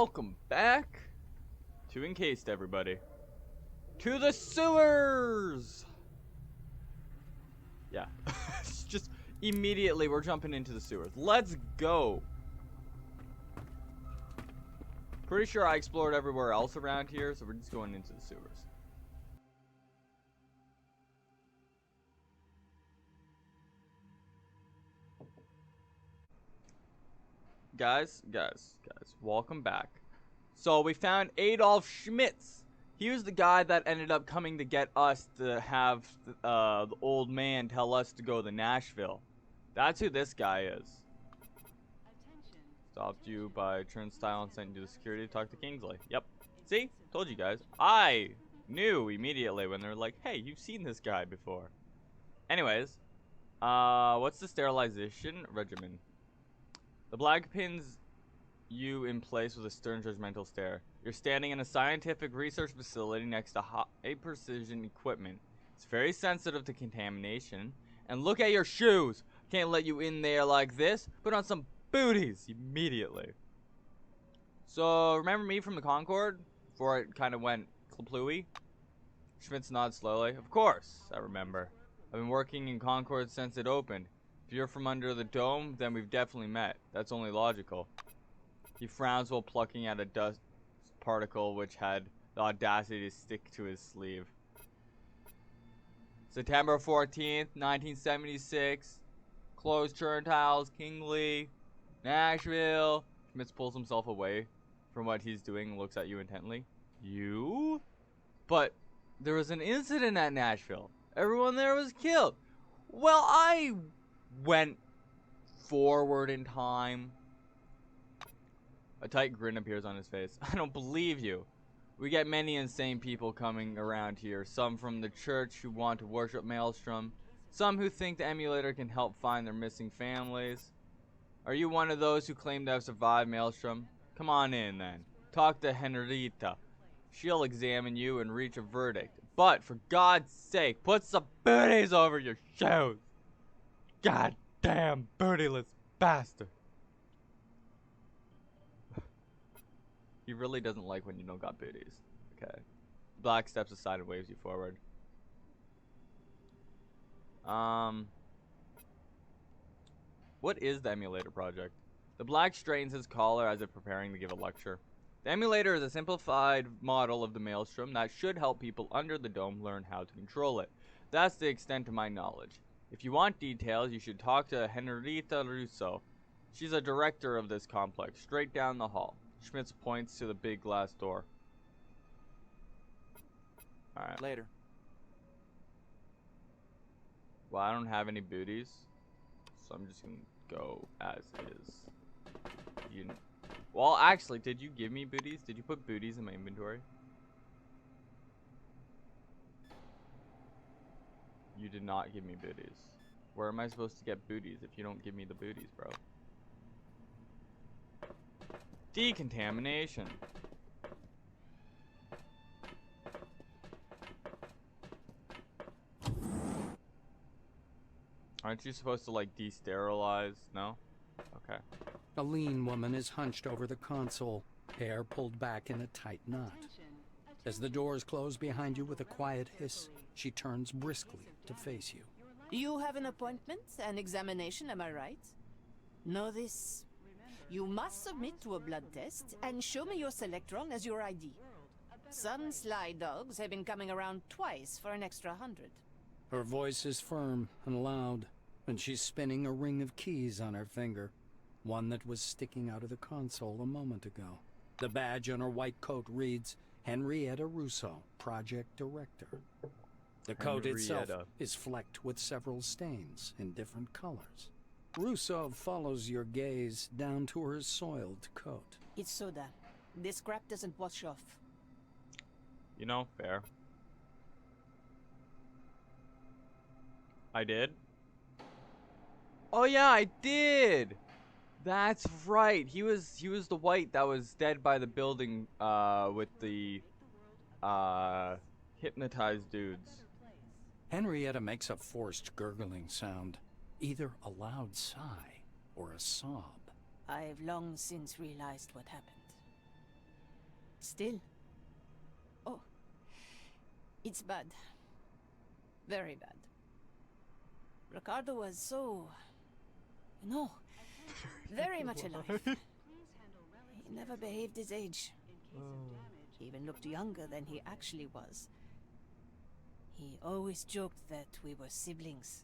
welcome back to Encased, everybody. To the sewers! Yeah, it's just immediately we're jumping into the sewers. Let's go! Pretty sure I explored everywhere else around here, so we're just going into the sewers. Guys, welcome back. So we found Adolf Schmitz. He was the guy that ended up coming to get us to have the old man tell us to go to Nashville. That's who this guy is. Stopped you by turnstile and sent you to security to talk to Kingsley. Yep. See? Told you guys. I knew immediately when they were like, hey, you've seen this guy before. Anyways, what's the sterilization regimen? The black pins you in place with a stern judgmental stare. You're standing in a scientific research facility next to high precision equipment. It's very sensitive to contamination. And look at your shoes! Can't let you in there like this. Put on some booties immediately. So, remember me from the Concorde? Before it kind of went kaplooey? Schmitz nods slowly. Of course, I remember. I've been working in Concorde since it opened. If you're from under the dome, then we've definitely met. That's only logical. He frowns while plucking at a dust particle which had the audacity to stick to his sleeve. September 14th, 1976. Closed turntiles, Kingsley, Nashville. Schmitz pulls himself away from what he's doing and looks at you intently. You? But there was an incident at Nashville. Everyone there was killed. Well, I went forward in time. A tight grin appears on his face. I don't believe you. We get many insane people coming around here. Some from the church who want to worship Maelstrom. Some who think the emulator can help find their missing families. Are you one of those who claim to have survived Maelstrom? Come on in then. Talk to Henrietta. She'll examine you and reach a verdict. But for God's sake, put some booties over your shoes. Goddamn bootyless bastard. He really doesn't like when you don't got booties. Okay. Black steps aside and waves you forward. What is the emulator project? The Black straightens his collar as if preparing to give a lecture. The emulator is a simplified model of the Maelstrom that should help people under the dome learn how to control it. That's the extent of my knowledge. If you want details, you should talk to Henrietta Russo. She's a director of this complex, straight down the hall. Schmitz points to the big glass door. Alright. Later. Well, I don't have any booties, so I'm just gonna go as is. You know. Well, actually, did you give me booties? Did you put booties in my inventory? You did not give me booties. Where am I supposed to get booties if you don't give me the booties, bro? Decontamination. Aren't you supposed to, like, de-sterilize? No? Okay. A lean woman is hunched over the console, hair pulled back in a tight knot. As the doors close behind you with a quiet hiss, she turns briskly to face you. You have an appointment, an examination, am I right? Know this. You must submit to a blood test and show me your Selectron as your ID. Some sly dogs have been coming around twice for an extra 100. Her voice is firm and loud, and she's spinning a ring of keys on her finger, one that was sticking out of the console a moment ago. The badge on her white coat reads, Henrietta Russo, Project Director. The coat itself is flecked with several stains in different colors. Russo follows your gaze down to her soiled coat. It's soda. This crap doesn't wash off. You know, fair. I did? Oh yeah, I did! That's right. He was the white that was dead by the building with the hypnotized dudes. Henrietta makes a forced gurgling sound, either a loud sigh or a sob. I've long since realized what happened. Still? Oh. It's bad. Very bad. Ricardo was so... No. Very much alive. He never behaved his age. He even looked younger than he actually was. He always joked that we were siblings.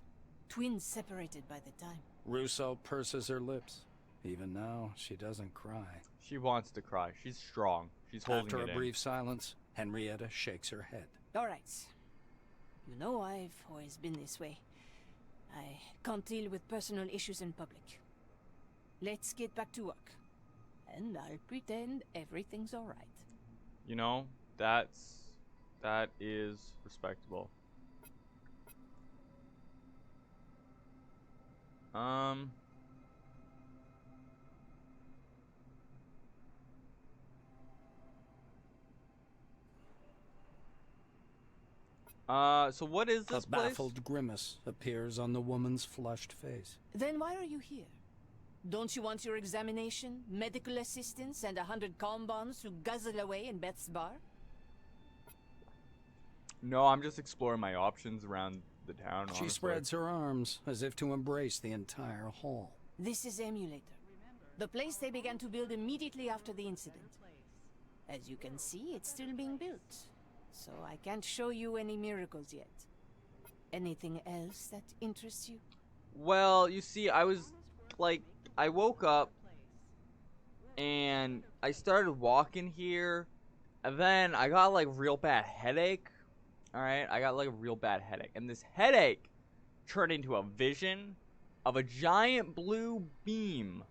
Twins separated by the time. Russo purses her lips. Even now, she doesn't cry. She wants to cry. She's strong. She's holding After it a in. brief silence, Henrietta shakes her head. All right. You know I've always been this way. I can't deal with personal issues in public. Let's get back to work. And I'll pretend everything's all right. You know, that is respectable. So what is this A place? baffled grimace appears on the woman's flushed face. Then why are you here? Don't you want your examination, medical assistance, and 100 calm bombs to guzzle away in Beth's bar? No, I'm just exploring my options around the town, She honestly. spreads her arms as if to embrace the entire hall. This is Emulator, the place they began to build immediately after the incident. As you can see, it's still being built, so I can't show you any miracles yet. Anything else that interests you? Well, you see, I woke up and I started walking here, and then I got like real bad headache. Alright, I got like a real bad headache, and this headache turned into a vision of a giant blue beam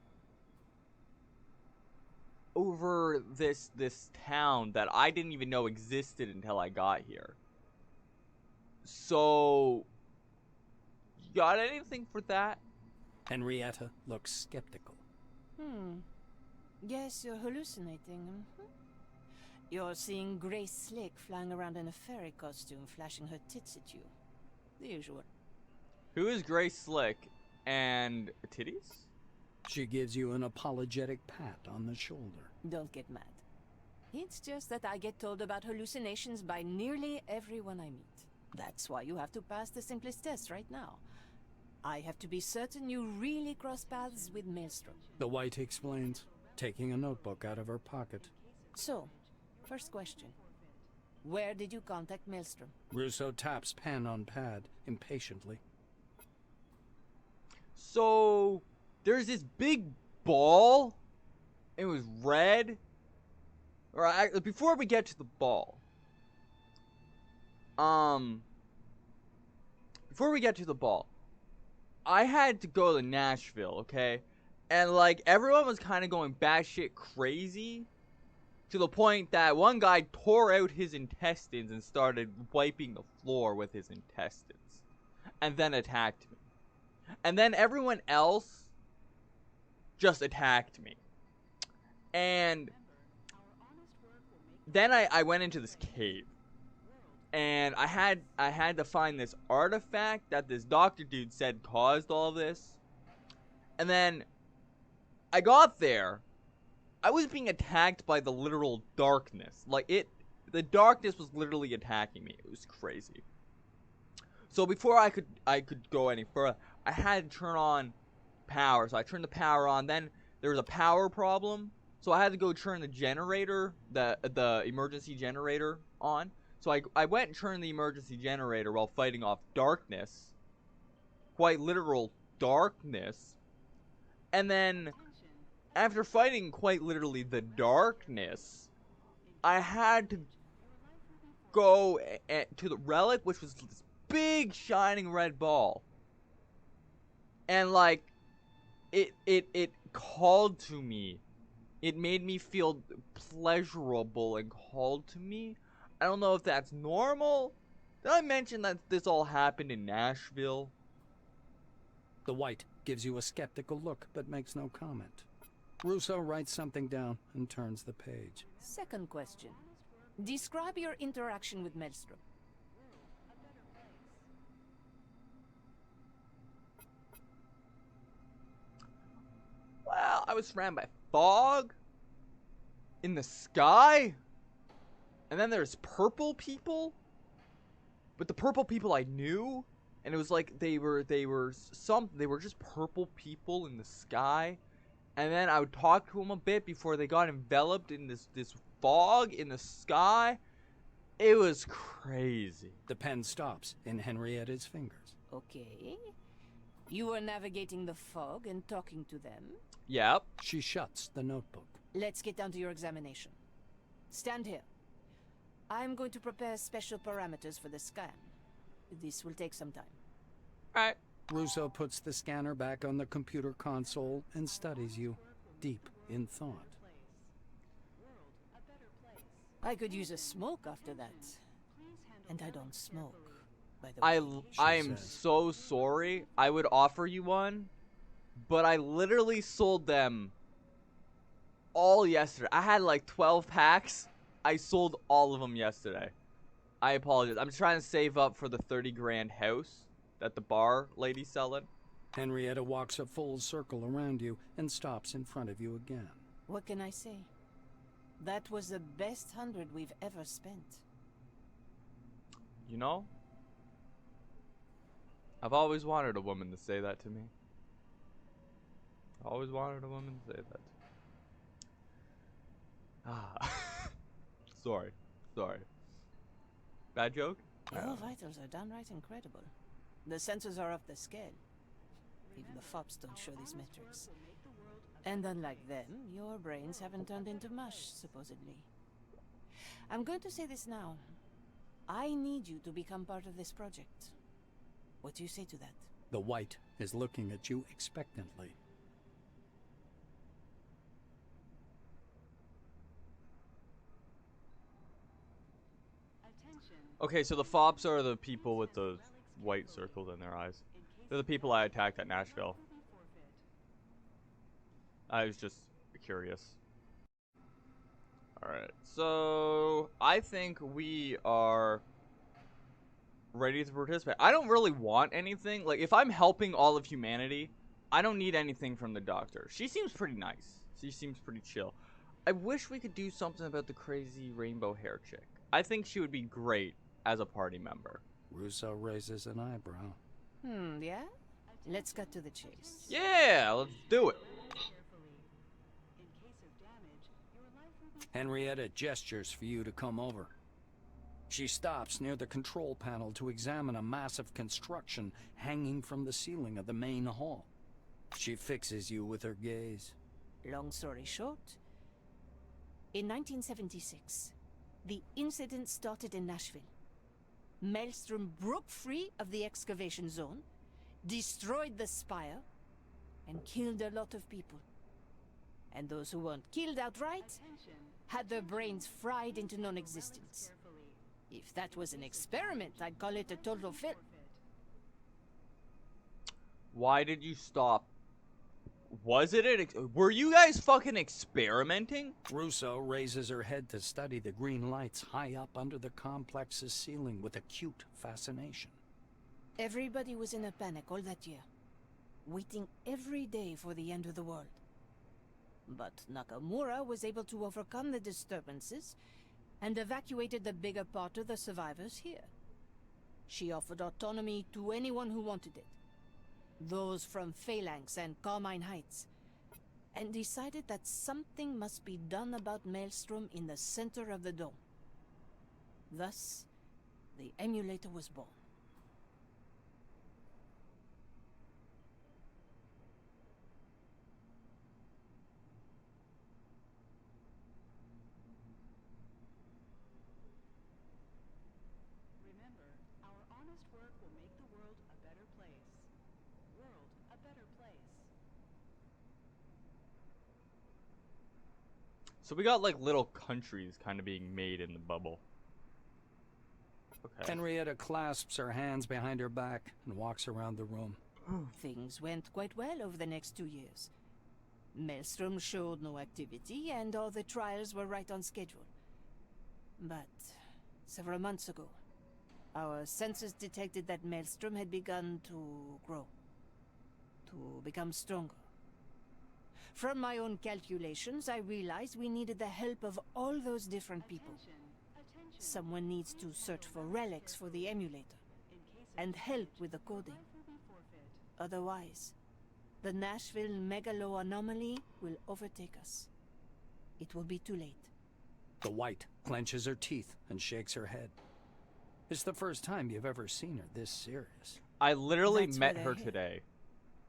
over this town that I didn't even know existed until I got here. So, you got anything for that? Henrietta looks skeptical. Yes, you're hallucinating. You're seeing Grace Slick flying around in a fairy costume, flashing her tits at you. The usual. Who is Grace Slick and titties? She gives you an apologetic pat on the shoulder. Don't get mad. It's just that I get told about hallucinations by nearly everyone I meet. That's why you have to pass the simplest test right now. I have to be certain you really cross paths with Maelstrom. The White explains, taking a notebook out of her pocket. So, first question. Where did you contact Maelstrom? Russo taps pen on pad impatiently. So, there's this big ball. It was red. Before we get to the ball. Before we get to the ball, I had to go to Nashville, okay? And, like, everyone was kind of going batshit crazy to the point that one guy tore out his intestines and started wiping the floor with his intestines. And then attacked me. And then everyone else just attacked me. And then I went into this cave. And I had to find this artifact that this doctor dude said caused all this. And then I got there. I was being attacked by the literal darkness. The darkness was literally attacking me. It was crazy. So before I could go any further, I had to turn on power. So I turned the power on. Then there was a power problem. So I had to go turn the generator, the emergency generator on. So I went and turned the emergency generator while fighting off darkness. Quite literal darkness. And then, after fighting quite literally the darkness, I had to go to the relic, which was this big shining red ball. And like, it called to me. It made me feel pleasurable and called to me. I don't know if that's normal. Did I mention that this all happened in Nashville? The White gives you a skeptical look, but makes no comment. Russo writes something down and turns the page. Second question. Describe your interaction with Maelstrom. Well, I was surrounded by fog in the sky. And then there's purple people. But the purple people I knew, and it was like they were just purple people in the sky. And then I would talk to them a bit before they got enveloped in this fog in the sky. It was crazy. The pen stops in Henrietta's fingers. Okay. You were navigating the fog and talking to them. Yep. She shuts the notebook. Let's get down to your examination. Stand here. I'm going to prepare special parameters for the scan. This will take some time. Alright. Russo puts the scanner back on the computer console and studies you, deep in thought. I could use a smoke after that. And I don't smoke, by the way. I'm so sorry. I would offer you one, but I literally sold them all yesterday. I had like 12 packs. I sold all of them yesterday. I apologize. I'm trying to save up for the 30 grand house that the bar lady's selling. Henrietta walks a full circle around you and stops in front of you again. What can I say? That was the best 100 we've ever spent. You know, I've always wanted a woman to say that to me. Always wanted a woman to say that to me. Ah. Sorry. Bad joke? Your vitals are downright incredible. The sensors are off the scale. Even the FOPs don't show these metrics. And unlike them, your brains haven't turned into mush, supposedly. I'm going to say this now. I need you to become part of this project. What do you say to that? The white is looking at you expectantly. Okay, so the FOPs are the people with the white circles in their eyes. They're the people I attacked at Nashville. I was just curious. Alright, so I think we are ready to participate. I don't really want anything. Like, if I'm helping all of humanity, I don't need anything from the doctor. She seems pretty nice. She seems pretty chill. I wish we could do something about the crazy rainbow hair chick. I think she would be great as a party member. Russo raises an eyebrow. Yeah? Let's cut to the chase. Yeah, let's do it. Henrietta gestures for you to come over. She stops near the control panel to examine a massive construction hanging from the ceiling of the main hall. She fixes you with her gaze. Long story short, in 1976, the incident started in Nashville. Maelstrom broke free of the excavation zone, destroyed the spire, and killed a lot of people. And those who weren't killed outright had their brains fried into non-existence. If that was an experiment, I'd call it a total fail. Why did you stop? Was it were you guys fucking experimenting? Russo raises her head to study the green lights high up under the complex's ceiling with acute fascination. Everybody was in a panic all that year, waiting every day for the end of the world. But Nakamura was able to overcome the disturbances and evacuated the bigger part of the survivors here. She offered autonomy to anyone who wanted it, those from Phalanx and Carmine Heights, and decided that something must be done about Maelstrom in the center of the dome. Thus, the emulator was born. So we got like little countries kind of being made in the bubble. Okay. Henrietta clasps her hands behind her back and walks around the room. Things went quite well over the next 2 years. Maelstrom showed no activity, and all the trials were right on schedule. But several months ago, our sensors detected that Maelstrom had begun to grow, to become stronger. From my own calculations, I realized we needed the help of all those different people. Someone needs to search for relics for the emulator, and help with the coding. Otherwise, the Nashville Megalo anomaly will overtake us. It will be too late. The White clenches her teeth and shakes her head. It's the first time you've ever seen her this serious. I literally That's met why her they're here. today.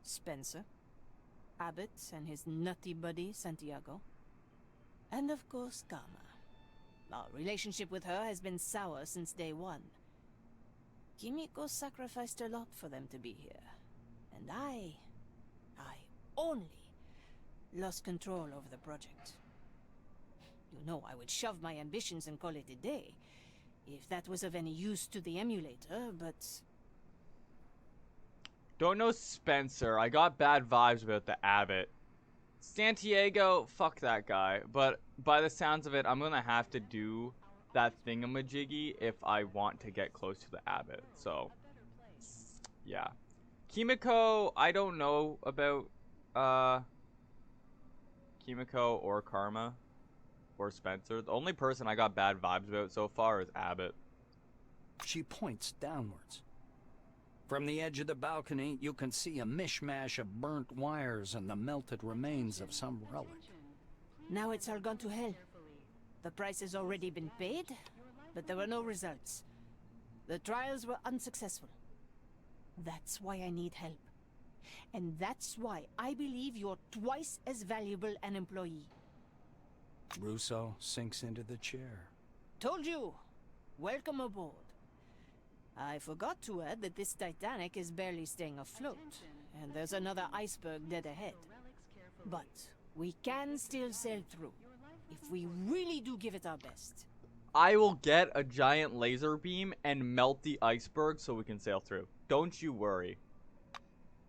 Spencer, Abbott and his nutty buddy Santiago, and of course Karma. Our relationship with her has been sour since day one. Kimiko sacrificed a lot for them to be here, and I only lost control over the project. You know I would shove my ambitions and call it a day, if that was of any use to the emulator, but... Don't know Spencer. I got bad vibes about the Abbott. Santiago, fuck that guy. But by the sounds of it, I'm gonna have to do that thingamajiggy if I want to get close to the Abbott. So, yeah. Kimiko, I don't know about Kimiko or Karma or Spencer. The only person I got bad vibes about so far is Abbott. She points downwards. From the edge of the balcony, you can see a mishmash of burnt wires and the melted remains of some relic. Now it's all gone to hell. The price has already been paid, but there were no results. The trials were unsuccessful. That's why I need help. And that's why I believe you're twice as valuable an employee. Russo sinks into the chair. Told you! Welcome aboard. I forgot to add that this Titanic is barely staying afloat, and there's another iceberg dead ahead. But we can still sail through, if we really do give it our best. I will get a giant laser beam and melt the iceberg so we can sail through. Don't you worry.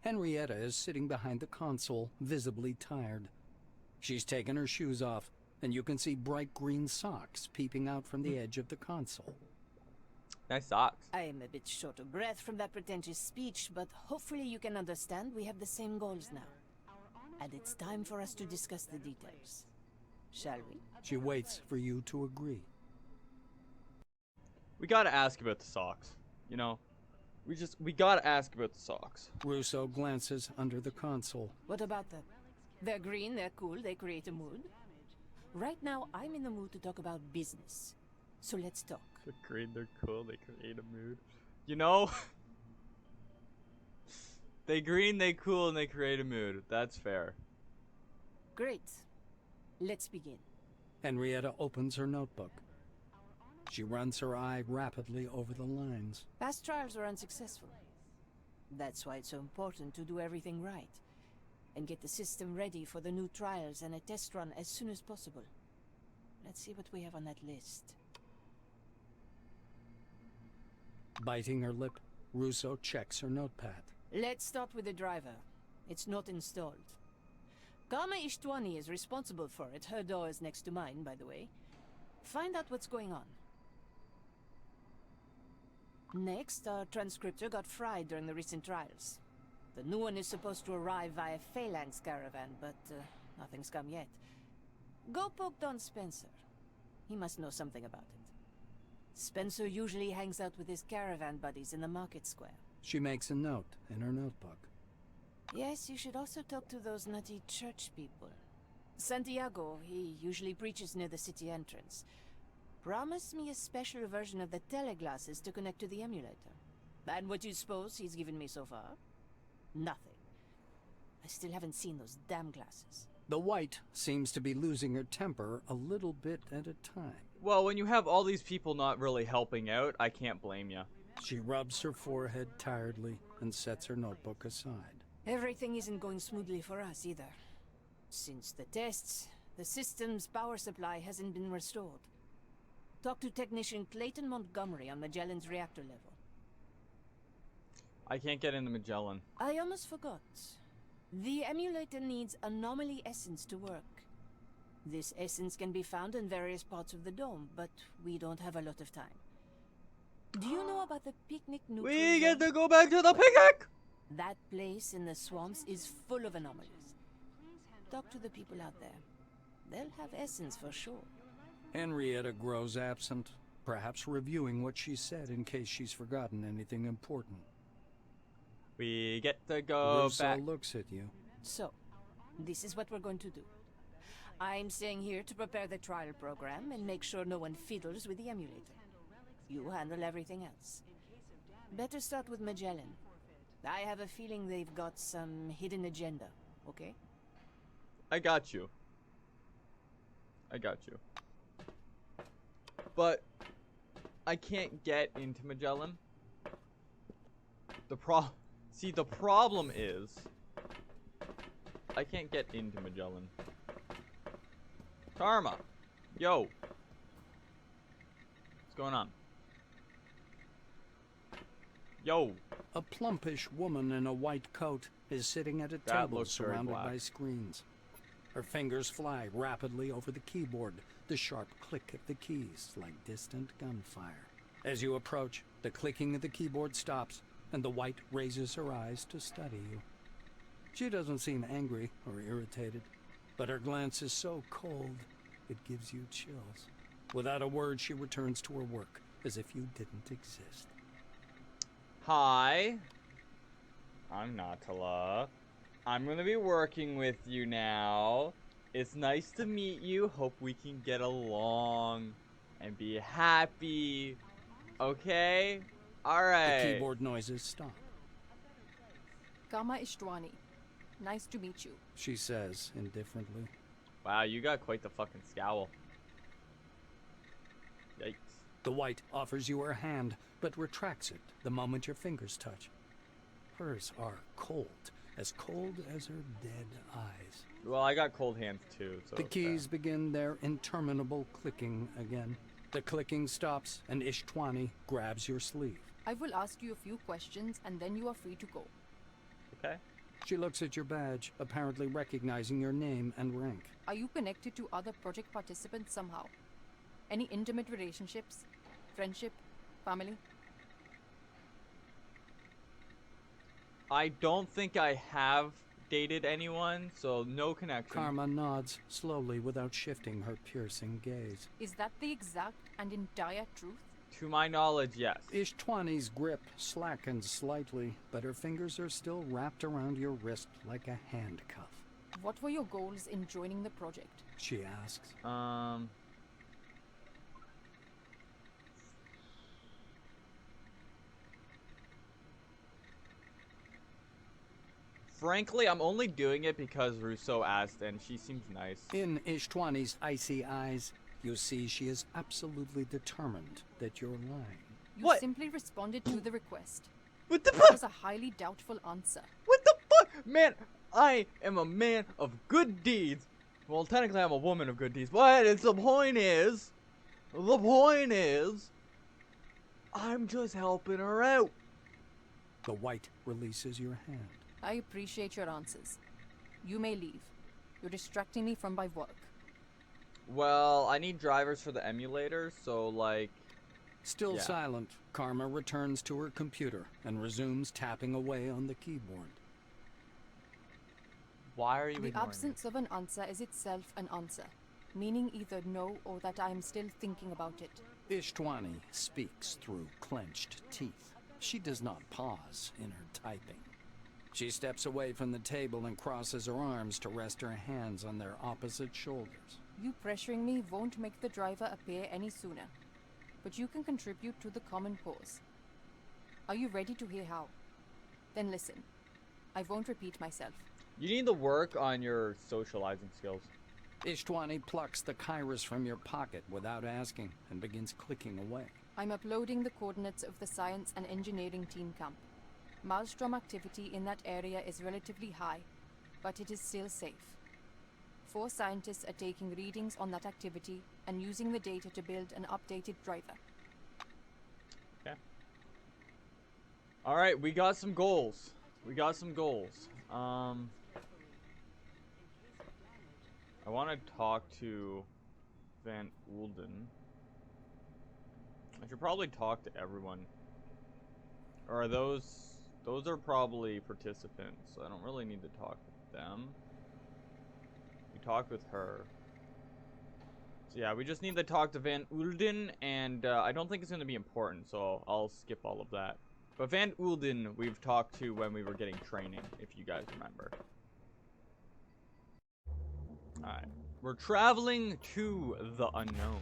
Henrietta is sitting behind the console, visibly tired. She's taken her shoes off, and you can see bright green socks peeping out from the edge of the console. Nice socks. I am a bit short of breath from that pretentious speech, but hopefully you can understand we have the same goals now. And it's time for us to discuss the details. Shall we? She waits for you to agree. We gotta ask about the socks. You know, we gotta ask about the socks. Russo glances under the console. What about them? They're green, they're cool, they create a mood. Right now, I'm in the mood to talk about business. So let's talk. They're green, they're cool, they create a mood. You know? They green, they cool, and they create a mood. That's fair. Great. Let's begin. Henrietta opens her notebook. She runs her eye rapidly over the lines. Past trials were unsuccessful. That's why it's so important to do everything right. And get the system ready for the new trials and a test run as soon as possible. Let's see what we have on that list. Biting her lip, Russo checks her notepad. Let's start with the driver. It's not installed. Karma Ishtwani is responsible for it. Her door is next to mine, by the way. Find out what's going on. Next, our transcriptor got fried during the recent trials. The new one is supposed to arrive via Phalanx caravan, but nothing's come yet. Go poke Don Spencer. He must know something about it. Spencer usually hangs out with his caravan buddies in the market square. She makes a note in her notebook. Yes, you should also talk to those nutty church people. Santiago, he usually preaches near the city entrance. Promised me a special version of the teleglasses to connect to the emulator. And what do you suppose he's given me so far? Nothing. I still haven't seen those damn glasses. The White seems to be losing her temper a little bit at a time. Well, when you have all these people not really helping out, I can't blame you. She rubs her forehead tiredly and sets her notebook aside. Everything isn't going smoothly for us either. Since the tests, the system's power supply hasn't been restored. Talk to technician Clayton Montgomery on Magellan's reactor level. I can't get into Magellan. I almost forgot. The emulator needs anomaly essence to work. This essence can be found in various parts of the dome, but we don't have a lot of time. Do you know about the picnic neutral We get zone? to go back to the picnic! That place in the swamps is full of anomalies. Talk to the people out there. They'll have essence for sure. Henrietta grows absent, perhaps reviewing what she said in case she's forgotten anything important. We get to go Russo back. looks at you. So, this is what we're going to do. I'm staying here to prepare the trial program and make sure no one fiddles with the emulator. You handle everything else. Better start with Magellan. I have a feeling they've got some hidden agenda, okay? I got you. I got you. But I can't get into Magellan. The problem is I can't get into Magellan. Karma. Yo. What's going on? Yo. A plumpish woman in a white coat is sitting at a That table looks very surrounded black. by screens. Her fingers fly rapidly over the keyboard, the sharp click of the keys like distant gunfire. As you approach, the clicking of the keyboard stops, and the white raises her eyes to study you. She doesn't seem angry or irritated, but her glance is so cold, it gives you chills. Without a word, she returns to her work, as if you didn't exist. Hi. I'm Natala. I'm gonna be working with you now. It's nice to meet you. Hope we can get along and be happy. Okay? Alright. The keyboard noises stop. Kama Ishtwani. Nice to meet you. She says indifferently. Wow, you got quite the fucking scowl. Yikes. The white offers you her hand, but retracts it the moment your fingers touch. Hers are cold as her dead eyes. Well, I got cold hands too, so The it's keys fair. begin their interminable clicking again. The clicking stops, and Ishtwani grabs your sleeve. I will ask you a few questions and then you are free to go. Okay. She looks at your badge, apparently recognizing your name and rank. Are you connected to other project participants somehow? Any intimate relationships? Friendship? Family? I don't think I have dated anyone, so no connection. Karma nods slowly without shifting her piercing gaze. Is that the exact and entire truth? To my knowledge, yes. Ishtwani's grip slackens slightly, but her fingers are still wrapped around your wrist like a handcuff. What were your goals in joining the project? She asks. Frankly, I'm only doing it because Rousseau asked, and she seems nice. In Ishtwani's icy eyes, you see she is absolutely determined that you're lying. You What? simply responded to the request. What the That fuck? was a highly doubtful answer. What the fuck? Man, I am a man of good deeds. Well, technically I'm a woman of good deeds, but the point is, I'm just helping her out. The white releases your hand. I appreciate your answers. You may leave. You're distracting me from my work. Well, I need drivers for the emulator, so like... Still Yeah. silent, Karma returns to her computer and resumes tapping away on the keyboard. Why are you The ignoring absence of an answer is itself an answer, meaning either no or that I am still thinking about it. Ishtwani speaks through clenched teeth. She does not pause in her typing. She steps away from the table and crosses her arms to rest her hands on their opposite shoulders. You pressuring me won't make the driver appear any sooner, but you can contribute to the common cause. Are you ready to hear how? Then listen. I won't repeat myself. You need to work on your socializing skills. Ishtwani plucks the kairos from your pocket without asking and begins clicking away. I'm uploading the coordinates of the science and engineering team camp. Maelstrom activity in that area is relatively high, but it is still safe. 4 scientists are taking readings on that activity and using the data to build an updated driver. Okay. Alright, we got some goals. I want to talk to Van Oulden. I should probably talk to everyone. Or are those are probably participants. So I don't really need to talk with them. We talked with her. So yeah, we just need to talk to Van Ulden, and I don't think it's going to be important, so I'll skip all of that. But Van Ulden we've talked to when we were getting training, if you guys remember. Alright, we're traveling to the unknown.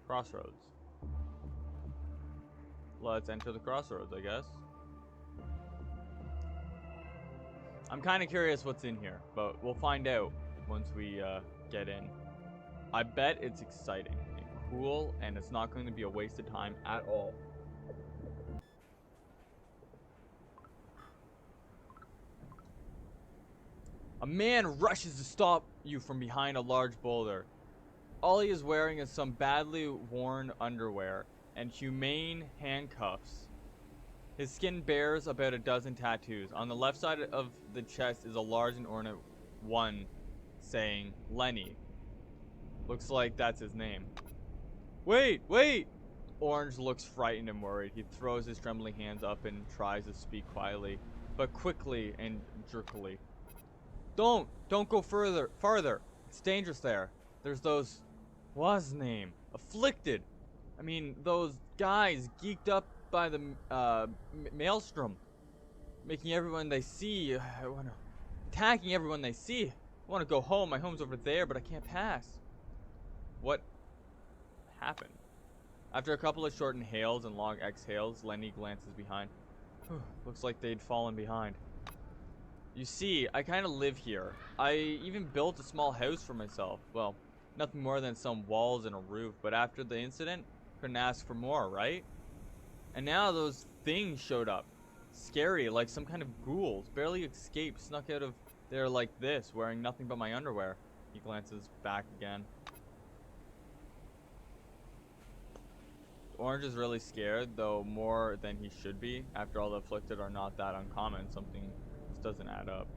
Crossroads. Let's enter the crossroads, I guess. I'm kind of curious what's in here, but we'll find out once we get in. I bet it's exciting and cool, and it's not going to be a waste of time at all. A man rushes to stop you from behind a large boulder. All he is wearing is some badly worn underwear and humane handcuffs. His skin bears about a dozen tattoos. On the left side of the chest is a large and ornate one saying Lenny. Looks like that's his name. Wait, wait! Orange looks frightened and worried. He throws his trembling hands up and tries to speak quietly, but quickly and jerkily. Don't go farther. It's dangerous there. There's those, what's his name? Afflicted. I mean, those guys geeked up by the maelstrom, making everyone they see, attacking everyone they see. I want to go home. My home's over there, but I can't pass. What happened? After a couple of short inhales and long exhales, Lenny glances behind. Looks like they'd fallen behind. You see, I kind of live here. I even built a small house for myself. Well, nothing more than some walls and a roof, but after the incident, couldn't ask for more, right? And now those things showed up. Scary, like some kind of ghouls. Barely escaped, snuck out of there like this, wearing nothing but my underwear. He glances back again. Orange is really scared, though more than he should be. After all, the afflicted are not that uncommon. Something just doesn't add up.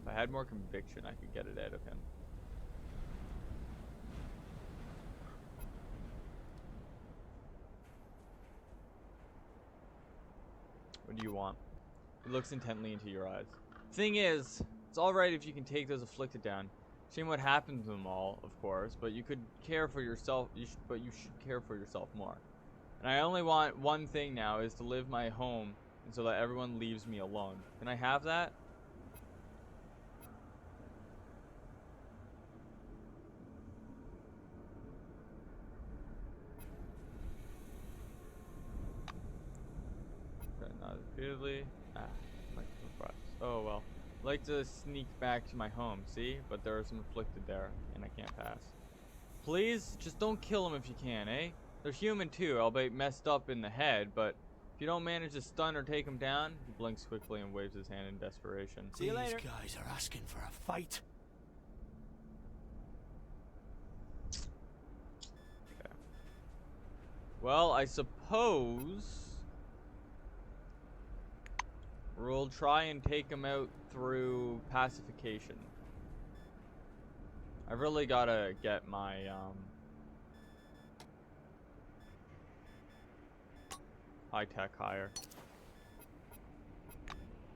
If I had more conviction, I could get it out of him. What do you want? He looks intently into your eyes. Thing is, it's alright if you can take those afflicted down. Shame what happened to them all, of course, but you could care for yourself. But you should care for yourself more. And I only want one thing now, is to live my home, and so that everyone leaves me alone. Can I have that? Okay, not repeatedly. Oh well. I'd like to sneak back to my home, see? But there are some afflicted there, and I can't pass. Please, just don't kill them if you can, eh? They're human too, albeit messed up in the head, but if you don't manage to stun or take them down, he blinks quickly and waves his hand in desperation. See you later. These guys are asking for a fight. Okay. Well, I suppose we'll try and take him out through pacification. I've really gotta get my high tech higher.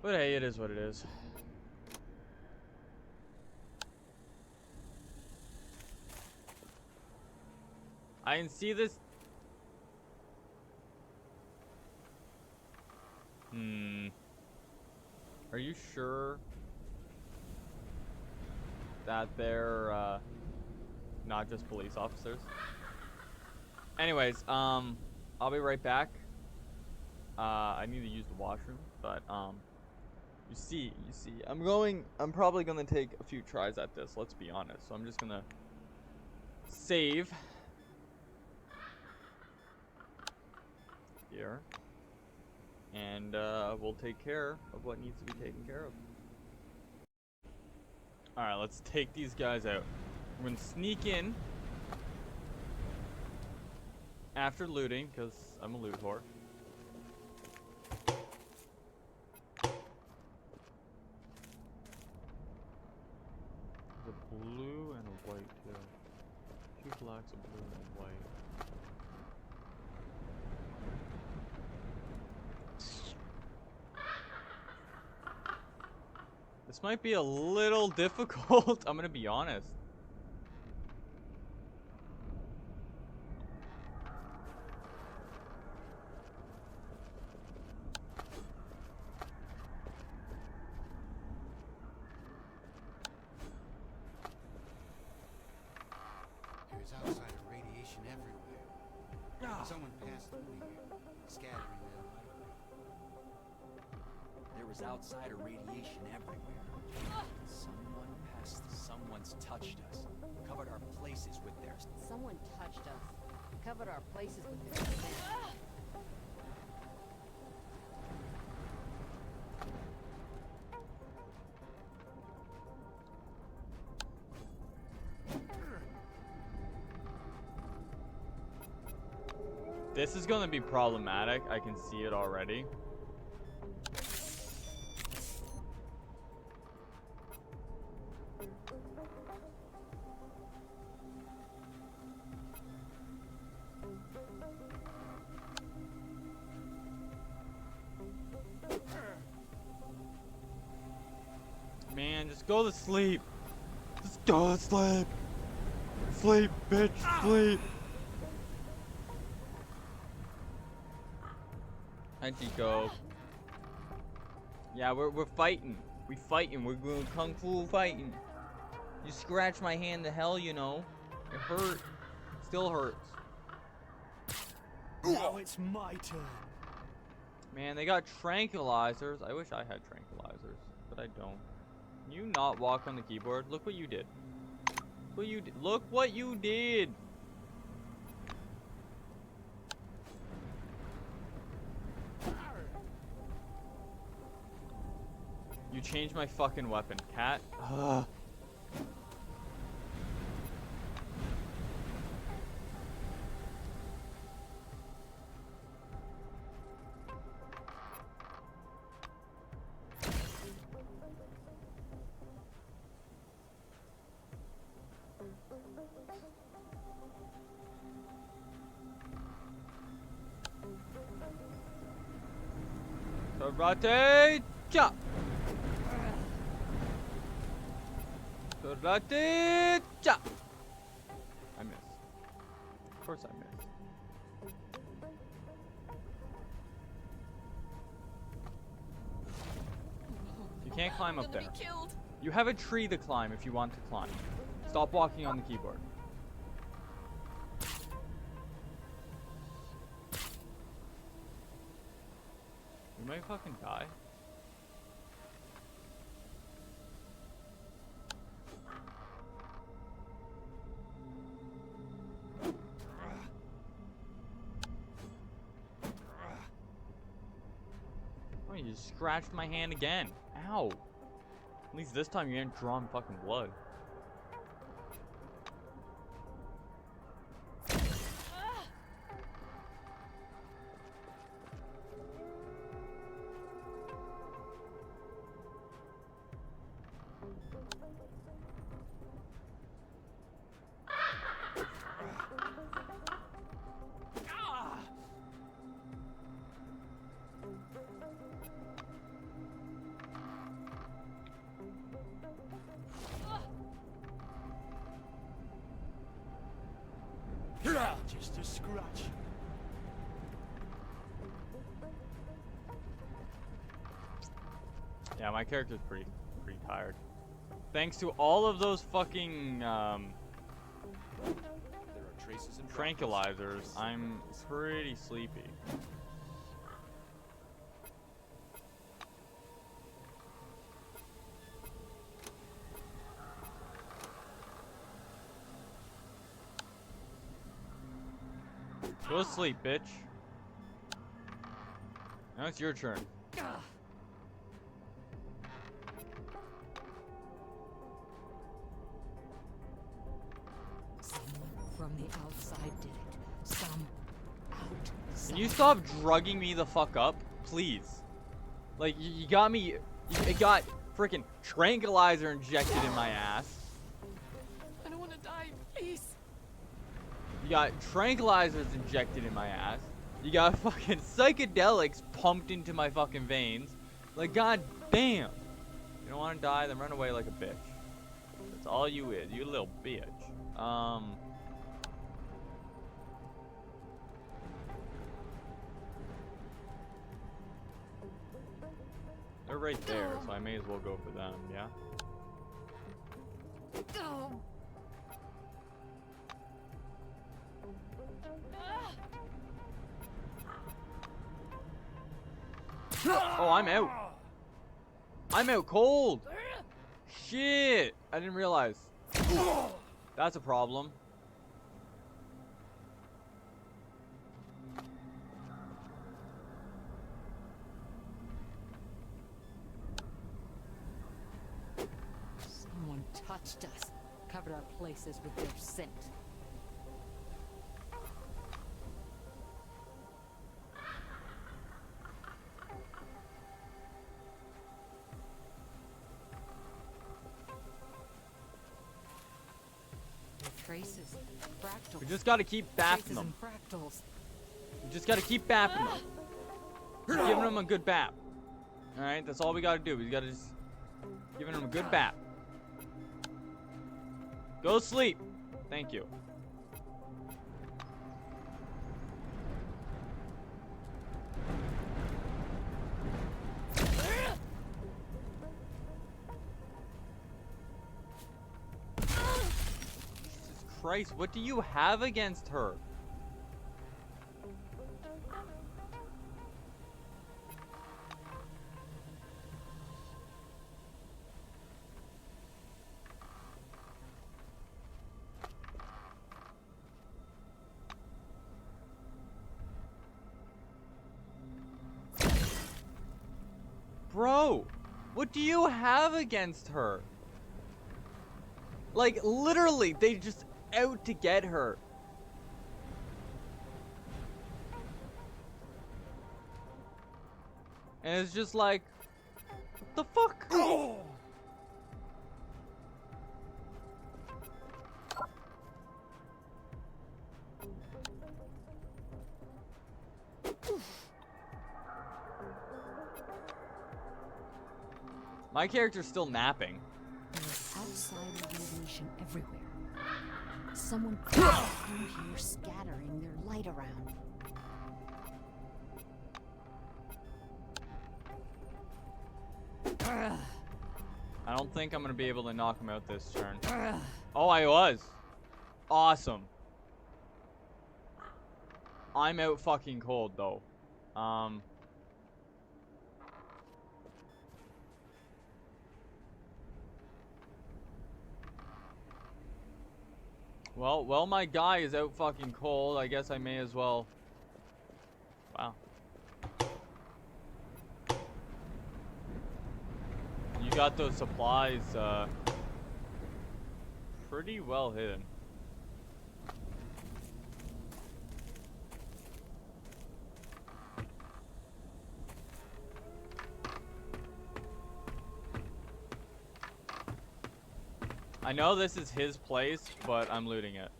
But hey, it is what it is. I can see this. Are you sure that they're not just police officers? Anyways, I'll be right back. I need to use the washroom, but you see, I'm probably gonna take a few tries at this, let's be honest. So I'm just gonna save here. And we'll take care of what needs to be taken care of. Alright, let's take these guys out. We're gonna sneak in after looting, because I'm a loot whore. There's a blue and a white too. 2 blacks, a blue and white. This might be a little difficult. I'm gonna be honest. There's outside of radiation everywhere. Someone passed through here, scattering their light. There is outsider radiation everywhere. Someone passed. Someone's touched us. Covered our places with their. Someone touched us. Covered our places with their skin. This is gonna be problematic. I can see it already. Man, just go to sleep. Just go to sleep. Sleep, bitch, sleep. Hi, Chico. Yeah, we're fighting. We fighting. We're going kung fu fighting. You scratch my hand to hell, you know. It hurt. Still hurts. Now it's my turn. Man, they got tranquilizers. I wish I had tranquilizers, but I don't. Can you not walk on the keyboard? Look what you did. Look what you did. Look what you did. You changed my fucking weapon, cat. Ugh. Karate chop. Karate chop. I missed. Of course I missed. You can't climb up there. You have a tree to climb if you want to climb. Stop walking on the keyboard. We might fucking die. Oh, you just scratched my hand again. Ow. At least this time you ain't drawing fucking blood. Just a scratch. Yeah, my character's pretty tired. Thanks to all of those fucking There are traces and tranquilizers, I'm pretty sleepy. Go to sleep, bitch. Now it's your turn. Someone from the outside did it. Some outside. Can you stop drugging me the fuck up, please? Like you got me. It got freaking tranquilizer injected in my ass. I don't want to die, please. You got tranquilizers injected in my ass. You got fucking psychedelics pumped into my fucking veins. Like, god damn. You don't want to die, then run away like a bitch. That's all you is. You little bitch. They're right there, so I may as well go for them, yeah? Oh, I'm out. I'm out cold. Shit. I didn't realize. That's a problem. Someone touched us. Covered our places with their scent. Traces, fractals. We just gotta keep bapping Traces them. and fractals. We just gotta keep bapping them. Just giving them a good bap. Alright, that's all we gotta do. We gotta just giving them a good bap. Go sleep. Thank you. Christ, what do you have against her? Bro, what do you have against her? Like, literally, they just out to get her. And it's just like, what the fuck? My character's still napping. There's outside radiation everywhere. Someone could come here scattering their light around. I don't think I'm gonna be able to knock him out this turn. Oh, I was. Awesome. I'm out fucking cold though. Well, my guy is out fucking cold. I guess I may as well. Wow. You got those supplies, pretty well hidden. I know this is his place, but I'm looting it.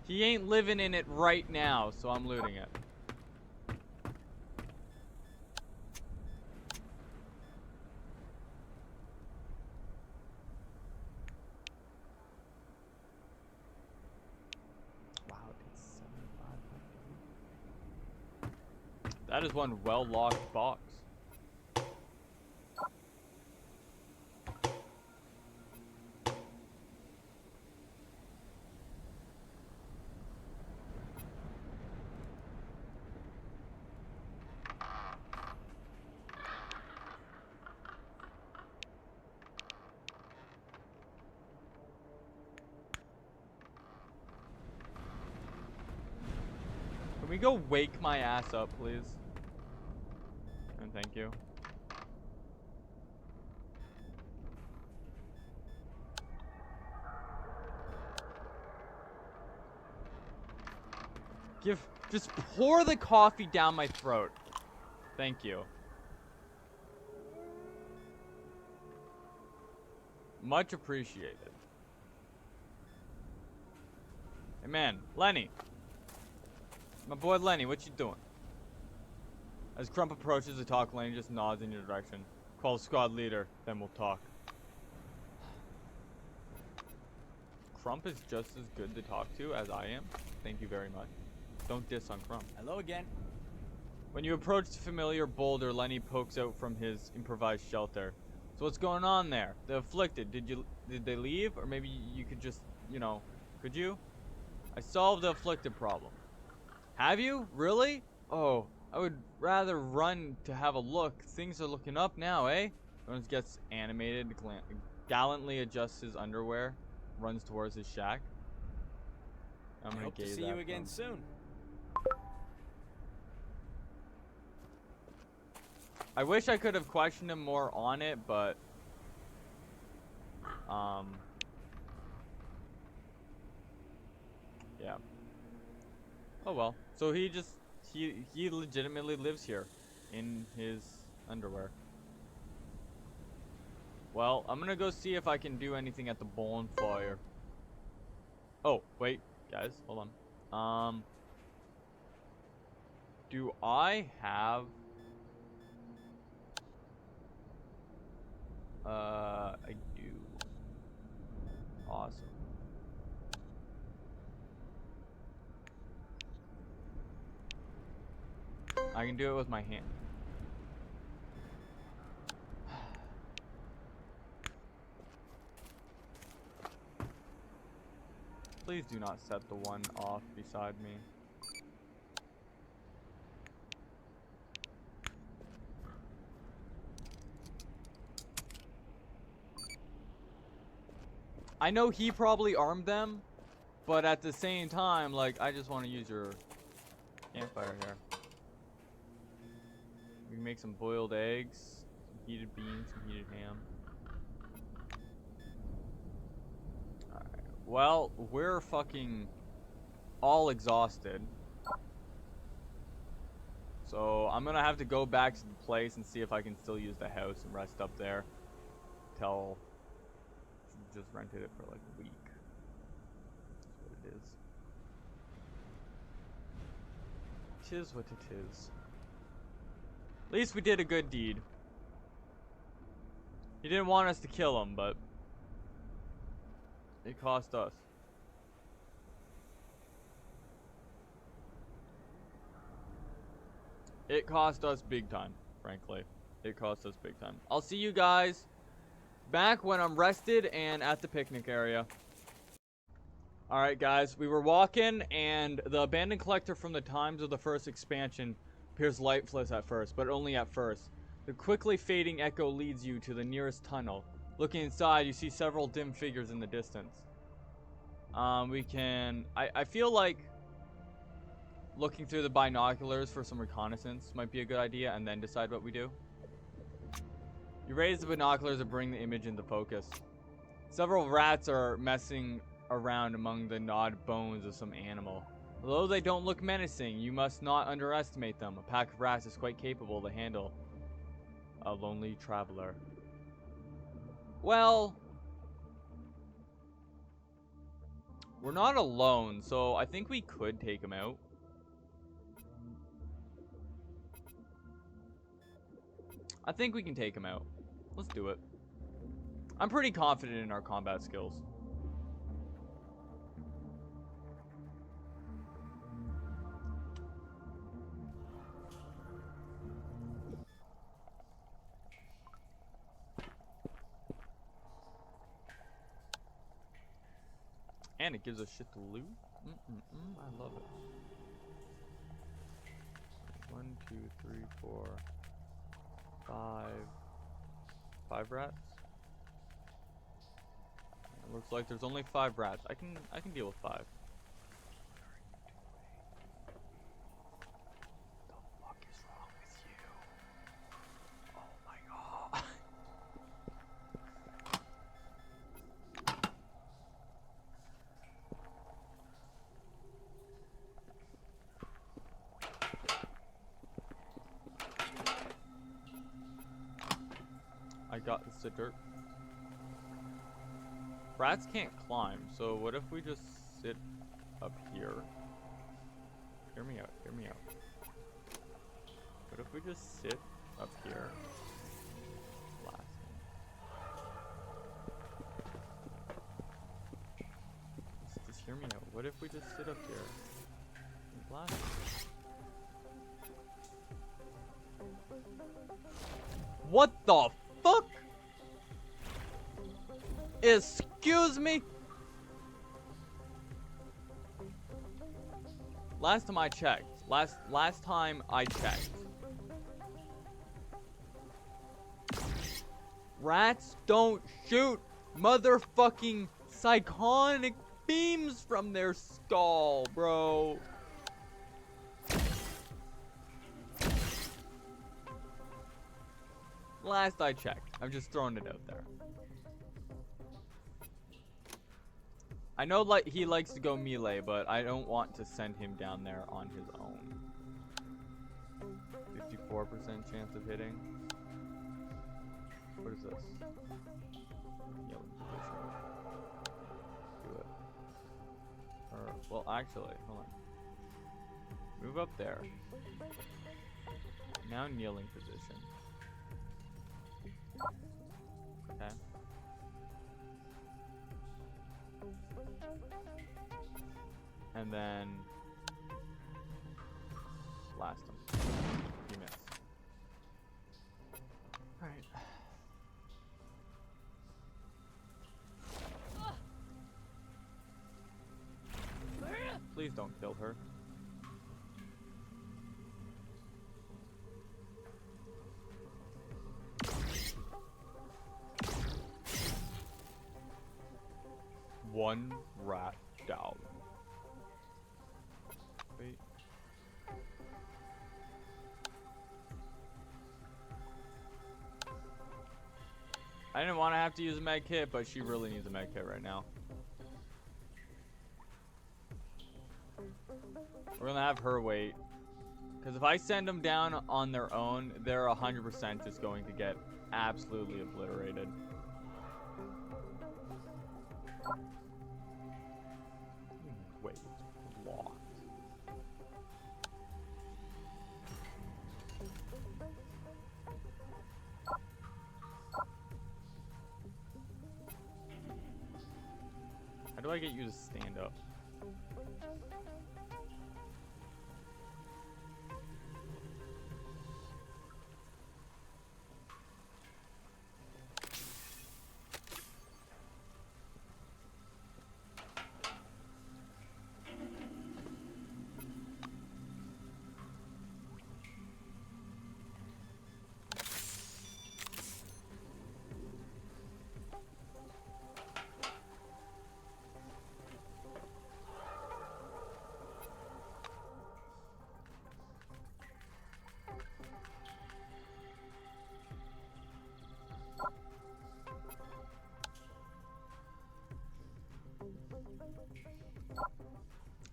He ain't living in it right now, so I'm looting it. Wow, it's 7,500. That is one well-locked box. Can we go wake my ass up, please? And thank you. Just pour the coffee down my throat. Thank you. Much appreciated. Hey man, Lenny. My boy Lenny, what you doing? As Crump approaches the talk lane, just nods in your direction. Call squad leader, then we'll talk. Crump is just as good to talk to as I am. Thank you very much. Don't diss on Crump. Hello again. When you approach the familiar boulder, Lenny pokes out from his improvised shelter. So what's going on there? The afflicted, did they leave? Or maybe you could just, you know, could you? I solved the afflicted problem. Have you? Really? Oh, I would rather run to have a look. Things are looking up now, eh? Jones gets animated, gallantly adjusts his underwear, runs towards his shack. I'm I gonna hope to gaze see at you again him. soon. I wish I could have questioned him more on it, but yeah. Oh well. So he legitimately lives here in his underwear. Well, I'm gonna go see if I can do anything at the bonfire. Oh, wait, guys, hold on. Do I have I do. Awesome. I can do it with my hand. Please do not set the one off beside me. I know he probably armed them, but at the same time, like, I just want to use your campfire here. We can make some boiled eggs, some heated beans, some heated ham. Alright. Well, we're fucking all exhausted. So I'm gonna have to go back to the place and see if I can still use the house and rest up there till just rented it for like a week. That's what it is. 'Tis what it is. At least we did a good deed. He didn't want us to kill him, but it cost us. It cost us big time, frankly. It cost us big time. I'll see you guys back when I'm rested and at the picnic area. Alright guys, we were walking and the abandoned collector from the times of the first expansion appears lifeless at first, but only at first. The quickly fading echo leads you to the nearest tunnel. Looking inside, you see several dim figures in the distance. I feel like looking through the binoculars for some reconnaissance might be a good idea, and then decide what we do. You raise the binoculars and bring the image into focus. Several rats are messing around among the gnawed bones of some animal. Although they don't look menacing, you must not underestimate them. A pack of rats is quite capable to handle a lonely traveler. Well, we're not alone, so I think we could take them out. I think we can take him out. Let's do it. I'm pretty confident in our combat skills. And it gives us shit to loot. I love it. 1, 2, 3, 4, 5 rats. It looks like there's only 5 rats. I can deal with 5. The fuck is wrong with you? Oh my god. I got the dirt. Rats can't climb, so what if we just sit up here? Hear me out, hear me out. What if we just sit up here? Blasting. Just hear me out. What if we just sit up here and blast? What the fuck? Excuse me? Last time I checked. Last time I checked. Rats don't shoot motherfucking psychonic beams from their skull, bro. Last I checked. I'm just throwing it out there. I know like he likes to go melee, but I don't want to send him down there on his own. 54% chance of hitting. What is this? Yellow position. Do it. Or, well, actually, hold on. Move up there. Now kneeling position. Okay. And then blast him. You miss. Alright. Please don't kill her. One rat down. Wait. I didn't want to have to use a med kit, but she really needs a med kit right now. We're gonna have her wait. Because if I send them down on their own, they're 100% just going to get absolutely obliterated. Wait, locked. How do I get you to stand up?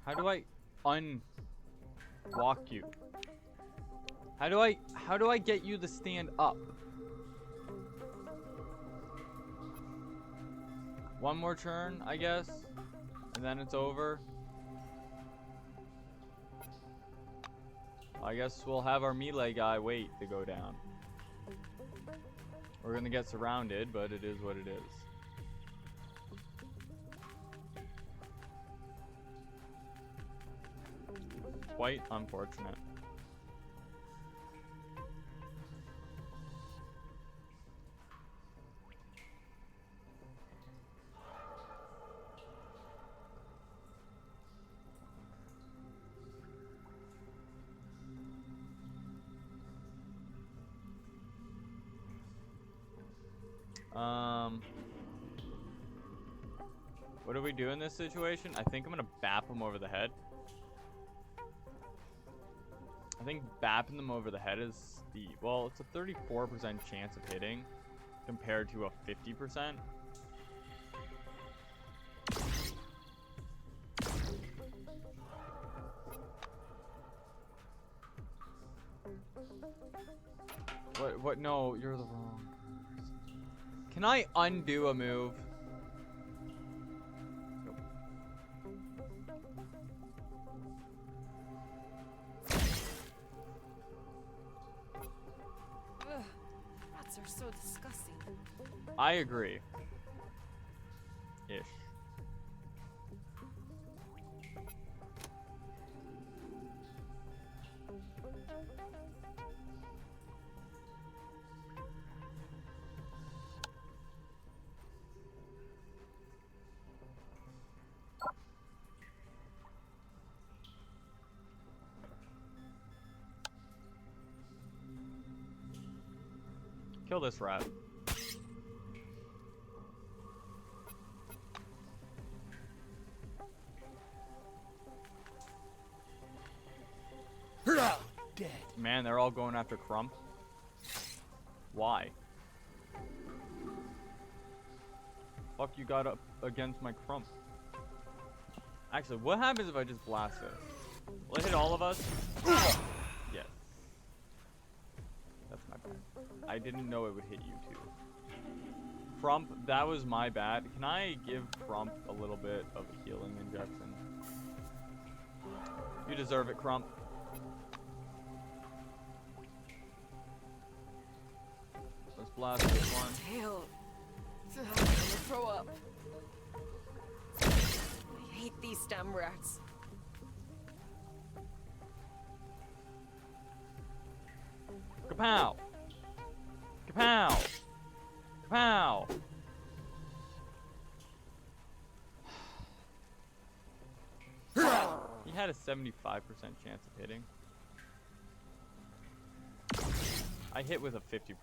How do I unlock you? How do I get you to stand up? One more turn, I guess, and then it's over. I guess we'll have our melee guy wait to go down. We're gonna get surrounded, but it is what it is. Quite unfortunate. What do we do in this situation? I think I'm gonna bap him over the head. I think bapping them over the head is steep. Well, it's a 34% chance of hitting compared to a 50%. What? No, you're the wrong person. Can I undo a move? I agree. Ish. Kill this rat. Dead. Man, they're all going after Crump. Why? Fuck you got up against my Crump? Actually, what happens if I just blast this? Will it hit all of us? Yes. That's my bad. I didn't know it would hit you too. Crump, that was my bad. Can I give Crump a little bit of a healing injection? You deserve it, Crump. Let's blast this one. Hell. I'm gonna throw up. I hate these damn rats. Kapow! Kapow! Kapow! He had a 75% chance of hitting. I hit with a 50%.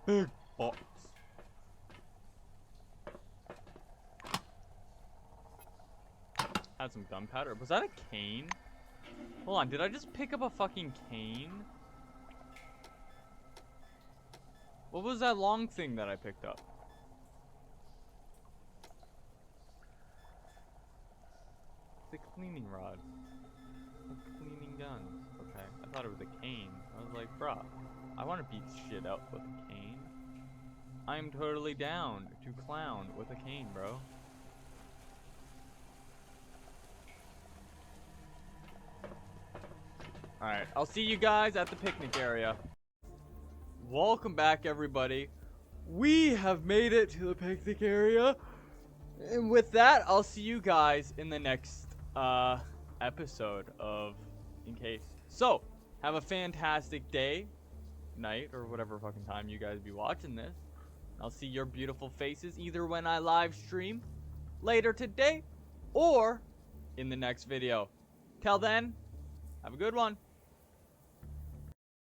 Big box. Had some gunpowder. Was that a cane? Hold on, did I just pick up a fucking cane? What was that long thing that I picked up? It's a cleaning rod. Like cleaning guns. Okay, I thought it was a cane. I was like, bruh, I want to beat shit up with a cane. I am totally down to clown with a cane, bro. Alright, I'll see you guys at the picnic area. Welcome back, everybody. We have made it to the picnic area. And with that, I'll see you guys in the next episode of Encased. So, have a fantastic day, night, or whatever fucking time you guys be watching this. I'll see your beautiful faces either when I live stream later today or in the next video. Till then, have a good one.